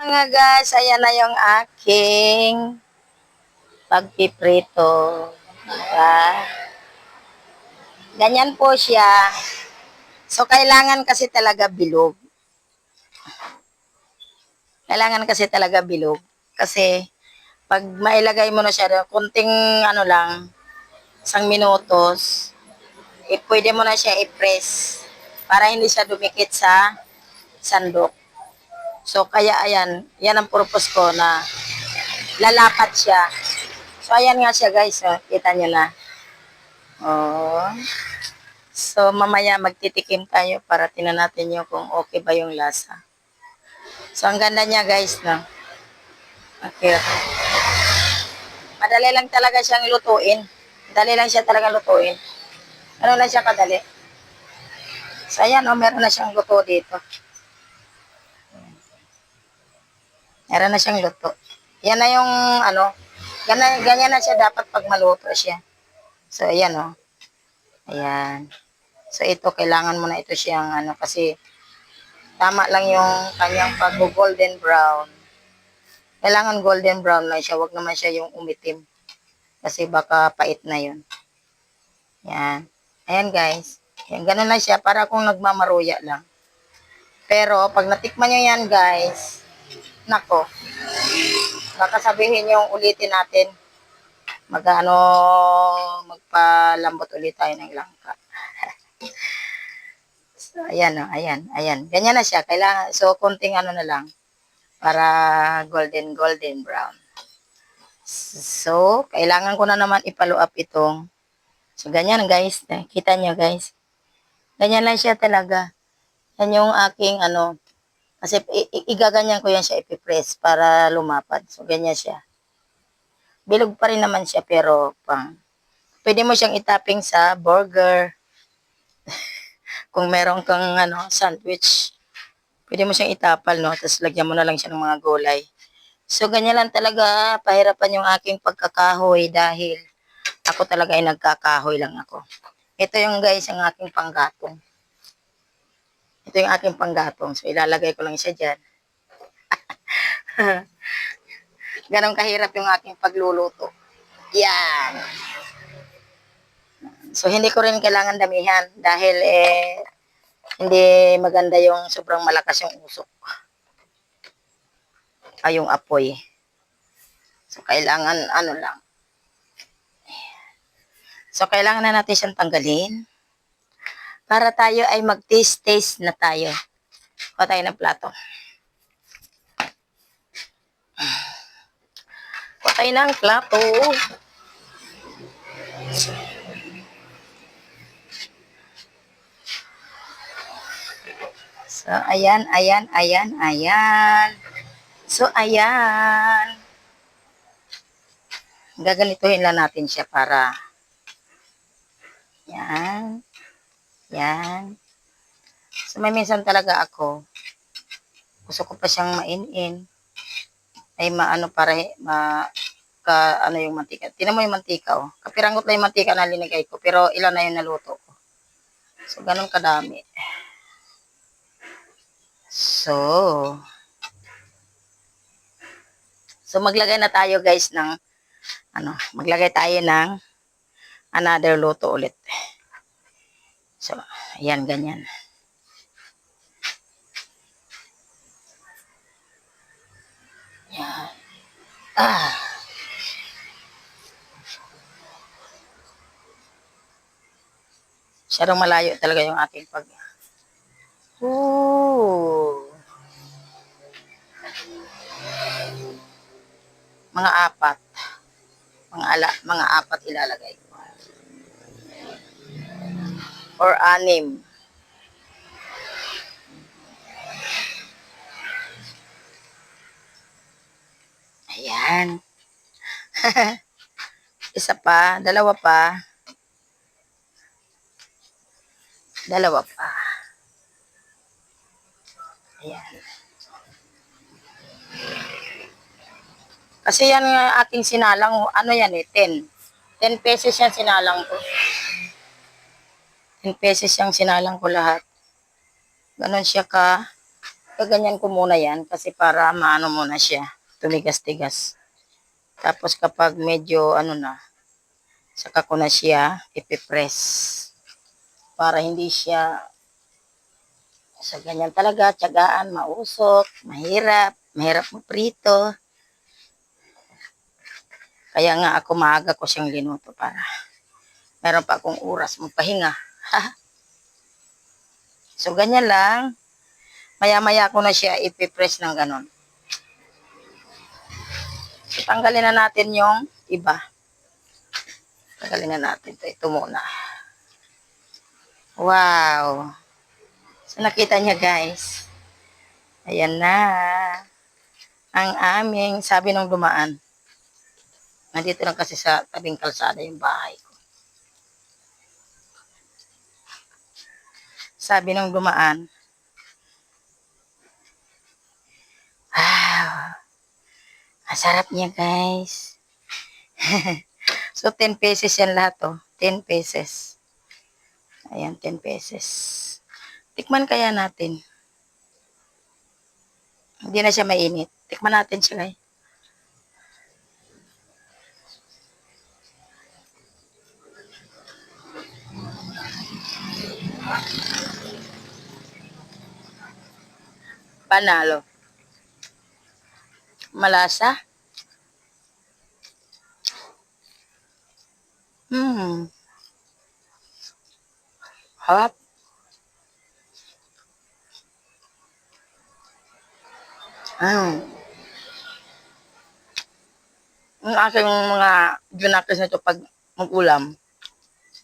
Mga guys, ayan na yung aking pagpiprito. Diba? Ganyan po siya. So, kailangan kasi talaga bilog. Kailangan kasi talaga bilog. Kasi, pag mailagay mo na siya, kunting ano lang, 1 minutos, pwede mo na siya i-press para hindi siya dumikit sa sandok. So, kaya ayan, yan ang purpose ko na lalapat siya. So, ayan nga siya guys, oh, kita nyo na. Oh. So, mamaya magtitikim tayo para tinan natin yung kung okay ba yung lasa. So, ang ganda niya guys, no? Okay. Madali lang talaga siyang lutuin. Madali lang siya talaga lutuin. Ano lang siya kadali. So, ayan, oh, meron na siyang luto dito. Meron na siyang luto. Yan na yung, ano, ganyan na siya dapat pag maluto siya. So, ayan, oh. Ayan. So, ito, kailangan mo na ito siyang, ano, kasi tama lang yung kanyang pag-golden brown. Kailangan golden brown lang siya. Huwag naman siya yung umitim. Kasi baka pait na yun. Yan. Ayan guys. Yan, ganun lang siya. Para kung nagmamaruya lang. Pero, pag natikman nyo yan guys, nako, baka sabihin yung ulitin natin. Magano, magpalambot ulit tayo ng langka. So, ayan o, ayan, ayan. Ganyan na siya. Kailangan, so, konting ano na lang. Para golden brown. So, kailangan ko na naman ipalo up itong. So, ganyan guys. Kita nyo guys. Ganyan lang siya talaga. Yan yung aking ano. Kasi igaganyan ko yan siya ipipress para lumapad. So, ganyan siya. Bilog pa rin naman siya pero pwede mo siyang itapping sa burger. Kung meron kang ano, sandwich. Pwede mo siyang itapal, no? Tapos lagyan mo na lang siya ng mga gulay. So, ganyan lang talaga. Pahirapan yung aking pagkakahoy dahil ako talaga ay nagkakahoy lang ako. Ito yung guys, ang aking panggatong. Ito yung aking panggatong. So, ilalagay ko lang siya dyan. Ganon kahirap yung aking pagluluto. Yan. So, hindi ko rin kailangan damihan dahil hindi maganda yung sobrang malakas yung usok. Ay, yung apoy. So, kailangan ano lang. So, kailangan na natin siyang tanggalin para tayo ay mag-taste na tayo. Kuha tayo ng plato. Kuha tayo ng plato. So, ayan, ayan, ayan, ayan. So, ayan. Gaganituhin lang natin siya para yan. Yan. So, may minsan talaga ako, gusto ko pa siyang mainin. Ay maano para ano yung mantika. Tinan mo yung mantika, oh. Kapirangot na yung mantika na linagay ko, pero ilan na yung naluto ko. So, ganun kadami. So, maglagay na tayo guys ng, ano, maglagay tayo ng another luto ulit. So, ayan, ganyan. Yan. Masyadong malayo talaga yung ating Ooh. Mga apat. Mga apat ilalagay ko. Or 6. Ayan. Isa pa, dalawa pa. Dalawa pa. Ayan. Kasi yan aking sinalang, ano yan 10. 10 pesos yan sinalang ko. 10 pesos yung sinalang ko lahat. Ganon siya ka Gaganyan ko muna yan kasi para maano muna siya, tumigas-tigas. Tapos kapag medyo ano na, saka ko na siya ipipress para hindi siya sa ganyan talaga, tiyagaan, mausok, mahirap maprito. Kaya nga ako maaga ko siyang linuto para meron pa akong oras magpahinga. So ganyan lang, maya-maya ko na siya ipipress ng ganon. So, tanggalin na natin yung iba. Tanggalin na natin ito muna. Wow! So nakita niya guys. Ayan na. Ang aming, sabi nung dumaan. Nandito lang kasi sa tabing kalsada yung bahay ko. Sabi nung dumaan. Wow! Ang sarap niya guys. So 10 pesos yan lahat oh. 10 pesos. Ayan, 10 pesos. Tikman kaya natin. Hindi na siya mainit. Tikman natin siya guys. Panalo. Malasa. Harap. Ang aking mga junakis nito pag mag-ulam,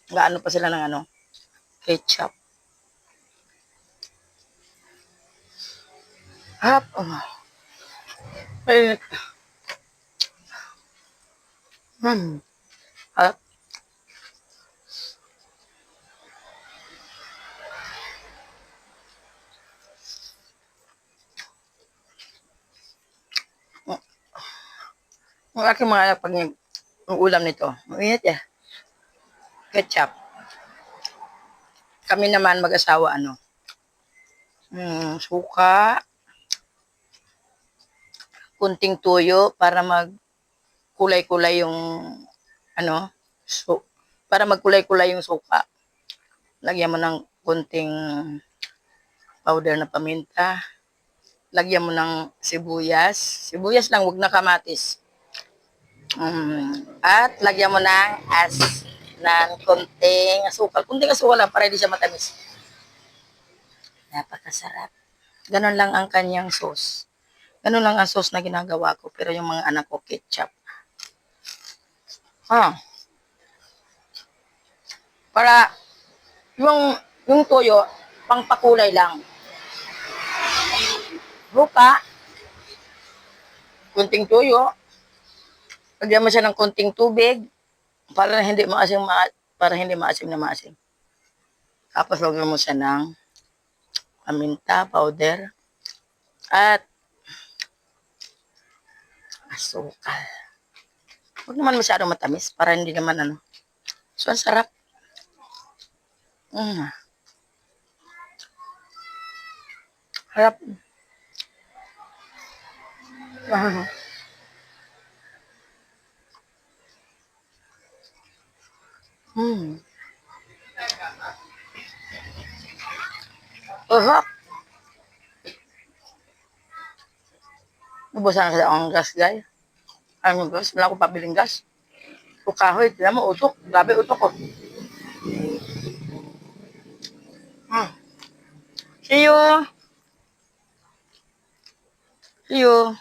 gaano pa sila ng ano, ketchup. Harap. Ay, harap. Ang aking mga anak pag ulam nito, mainit eh. Ketchup. Kami naman mag-asawa, ano, suka, kunting tuyo para magkulay-kulay yung, ano, para magkulay-kulay yung suka. Lagyan mo ng kunting powder na paminta. Lagyan mo ng sibuyas. Sibuyas lang, wag na kamatis. At lagyan mo ng konting asukal. Kunting asukal lang para hindi siya matamis. Napakasarap. Ganon lang ang kanyang sauce. Ganon lang ang sauce na ginagawa ko. Pero yung mga anak ko, ketchup. Para yung toyo, pangpakulay lang. Ruka, kunting toyo, lagyan mo siya ng kunting tubig para hindi maasim na maasim. Tapos lagyan mo siya ng paminta powder at asukal. Huwag naman masyadong matamis para hindi naman ano. So, ang sarap. Harap. Harap. Ubusan kasi ang gas, guys. Ang gas, wala akong pabiling gas. Kahoy, tinan mo, utok. Grabe, utok ko. See you. See you.